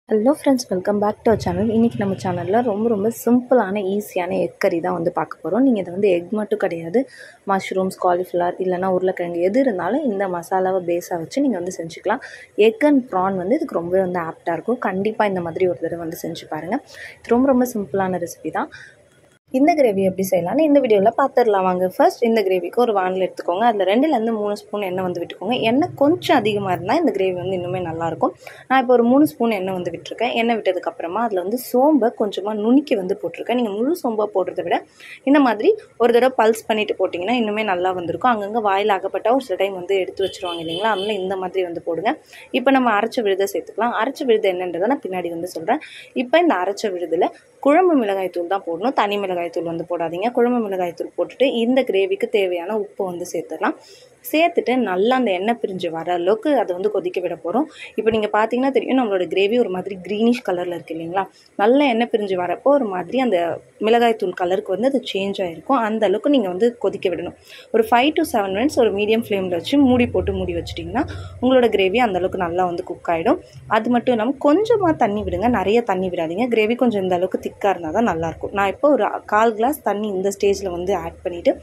Hello friends, welcome back to our channel. இன்றைக்கி நம்ம சேனலில் ரொம்ப சிம்பிளான ஈஸியான எக் கறி தான் வந்து பார்க்க போகிறோம். நீங்கள் இதை வந்து எக் மட்டும் கிடையாது, மஷ்ரூம்ஸ், காலிஃப்ளவர் இல்லைனா உருளைக்கிழங்கு எது இருந்தாலும் இந்த மசாலாவை பேஸாக வச்சு நீங்கள் வந்து செஞ்சுக்கலாம். எக் அண்ட் ப்ரான் வந்து இதுக்கு ரொம்பவே வந்து ஆப்டாக இருக்கும். கண்டிப்பாக இந்த மாதிரி ஒரு தடவை வந்து செஞ்சு பாருங்கள். இது ரொம்ப சிம்பிளான ரெசிபி தான். இந்த கிரேவி எப்படி செய்யலாம்னு இந்த வீடியோவில் பார்த்துடலாம் வாங்க. ஃபர்ஸ்ட் இந்த கிரேவிக்கு ஒரு வானல் எடுத்துக்கோங்க. அதில் 2லேருந்து 3 ஸ்பூன் எண்ணெய் வந்து விட்டுக்கோங்க. எண்ணெய் கொஞ்சம் அதிகமாக இருந்தால் இந்த கிரேவி வந்து இன்னுமே நல்லாயிருக்கும். நான் இப்போ ஒரு 3 ஸ்பூன் எண்ணெய் வந்து விட்டுருக்கேன். எண்ணெய் விட்டதுக்கப்புறமா அதில் வந்து சோம்பை கொஞ்சமாக நுணுக்கி வந்து போட்டிருக்கேன். நீங்கள் முழு சோம்பாக போடுறத விட இந்த மாதிரி ஒரு தடவை பல்ஸ் பண்ணிவிட்டு போட்டிங்கன்னா இன்னுமே நல்லா வந்திருக்கும். அங்கங்கே வாயில் ஆகப்பட்டால் ஒரு சில டைம் வந்து எடுத்து வச்சுருவாங்க இல்லைங்களா, அதனால் இந்த மாதிரி வந்து போடுங்க. இப்போ நம்ம அரைச்ச விழுதை சேர்த்துக்கலாம். அரைச்ச விழுது என்னன்றதை நான் பின்னாடி வந்து சொல்கிறேன். இப்போ இந்த அரைச்ச விழுதில் குழம்பு மிளகாய் தூள் தான் போடணும், தனி மிளகாய் தூள் வந்து போடாதீங்க. குழம்பு மிளகாய் தூள் போட்டுட்டு இந்த கிரேவிக்கு தேவையான உப்பு வந்து சேர்த்துடலாம். சேர்த்துட்டு நல்லா அந்த எண்ணெய் பிரிஞ்சு வர அளவுக்கு அதை வந்து கொதிக்க விட போகிறோம். இப்போ நீங்கள் பார்த்தீங்கன்னா தெரியும், நம்மளோட கிரேவி ஒரு மாதிரி க்ரீனிஷ் கலரில் இருக்குது இல்லைங்களா. நல்லா எண்ணெய் பிரிஞ்சு வரப்போ ஒரு மாதிரி அந்த மிளகாய் தூள் கலருக்கு வந்து அது சேஞ்ச் ஆகிருக்கும். அந்த அளவுக்கு நீங்கள் வந்து கொதிக்க விடணும். ஒரு 5 to 7 minutes ஒரு மீடியம் ஃப்ளேமில் வச்சு மூடி வச்சிட்டிங்கன்னா உங்களோட கிரேவி அந்தளவுக்கு நல்லா வந்து குக் ஆகிடும். அது மட்டும் இல்லாமல் கொஞ்சமாக தண்ணி விடுங்க, நிறைய தண்ணி விடாதீங்க. கிரேவி கொஞ்சம் இந்த அளவுக்கு திக்காக இருந்தால் தான் நல்லாயிருக்கும். நான் இப்போ ஒரு 1/4 கிளாஸ் தண்ணி இந்த ஸ்டேஜில் வந்து ஆட் பண்ணிவிட்டு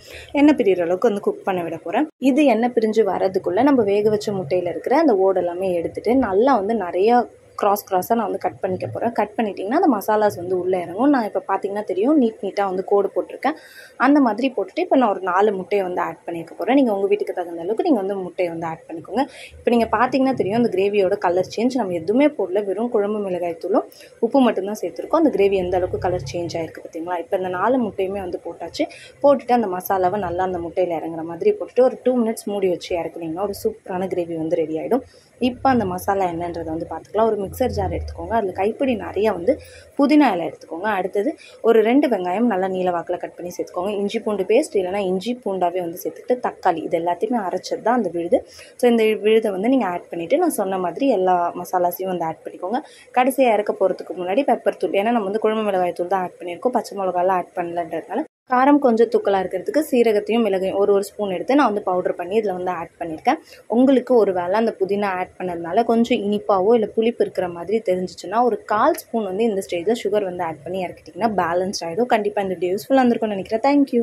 எண்ணெய் பிரிகிற அளவுக்கு வந்து குக் பண்ண விட போகிறேன். இது எண்ணெய் பிரிஞ்சு வரதுக்குள்ளே நம்ம வேக வச்ச முட்டையில் இருக்கிற அந்த ஓடு எல்லாமே எடுத்துகிட்டு நல்லா வந்து நிறையா கிராஸாக நான் வந்து கட் பண்ணிக்க போகிறேன். கட் பண்ணிட்டிங்கன்னா அந்த மசாலாஸ் வந்து உள்ளே இறங்கும். நான் இப்போ பார்த்தீங்கன்னா தெரியும், நீட்டாக வந்து கோடு போட்டிருக்கேன். அந்த மாதிரி போட்டுட்டு இப்போ நான் ஒரு 4 முட்டையை வந்து ஆட் பண்ணிக்க போகிறேன். நீங்கள் உங்கள் வீட்டுக்கு தகுந்த அளவுக்கு நீங்கள் வந்து முட்டையை வந்து ஆட் பண்ணிக்கோங்க. இப்போ நீங்கள் பார்த்தீங்கன்னா தெரியும், அந்த கிரேவியோட கலர் சேஞ்ச். நம்ம எதுவுமே போடல, வெறும் குழம்பு மிளகாய் தூளும் உப்பு மட்டும்தான் சேர்த்துருக்கோம். அந்த கிரேவி எந்த அளவுக்கு கலர் சேஞ்ச் ஆகிருக்கு பார்த்தீங்களா. இப்போ இந்த 4 முட்டையுமே வந்து போட்டாச்சு. போட்டுட்டு அந்த மசாலாவை நல்லா அந்த முட்டையில் இறங்குற மாதிரி போட்டுட்டு ஒரு 2 minutes மூடி வச்சு இறக்குனீங்கன்னா ஒரு சூப்பரான கிரேவி வந்து ரெடி ஆகிடும். இப்போ அந்த மசாலா என்னன்றதை வந்து பார்த்துக்கலாம். ஒரு மிக்சர் ஜார் எடுத்துக்கோங்க. அதில் கைப்பிடி நிறையா வந்து புதினா இலை எடுத்துக்கோங்க. அடுத்தது ஒரு 2 வெங்காயம் நல்லா நீல வாக்கில் கட் பண்ணி சேர்த்துக்கோங்க. இஞ்சி பூண்டு பேஸ்ட் இல்லைனா இஞ்சி பூண்டாவே வந்து சேர்த்துக்கிட்டு தக்காளி இது எல்லாத்தையுமே அரைச்சது தான் அந்த விழுது. ஸோ இந்த விழுதை வந்து நீங்கள் ஆட் பண்ணிவிட்டு நான் சொன்ன மாதிரி எல்லா மசாலாஸையும் வந்து ஆட் பண்ணிக்கோங்க. கடைசியாக இறக்க போகிறதுக்கு முன்னாடி பெப்பர் தூள், ஏன்னா நம்ம வந்து குழம்பு மிளகாய் தூள் தான் ஆட் பண்ணியிருக்கோம், பச்சை மிளகாலாம் ஆட் பண்ணலன்றதுனால காரம் கொஞ்சம் தூக்கலாக இருக்கிறதுக்கு சீரகத்தையும் மிளகையும் ஒரு ஸ்பூன் எடுத்து நான் வந்து பவுடர் பண்ணி இதில் வந்து ஆட் பண்ணியிருக்கேன். உங்களுக்கு ஒரு வேளை அந்த புதினா ஆட் பண்ணதுனால கொஞ்சம் இனிப்பாவோ இல்லை புளிப்பு இருக்கிற மாதிரி தெரிஞ்சிச்சுன்னா ஒரு 1/4 ஸ்பூன் வந்து இந்த ஸ்டேஜில் சுகர் வந்து ஆட் பண்ணி இறக்கிட்டிங்கன்னா பேலன்ஸ் ஆகிடும். கண்டிப்பாக இந்த வீடியோ யூஸ்ஃபுல்லாக இருந்திருக்கும்னு நினைக்கிறேன். தேங்க்யூ.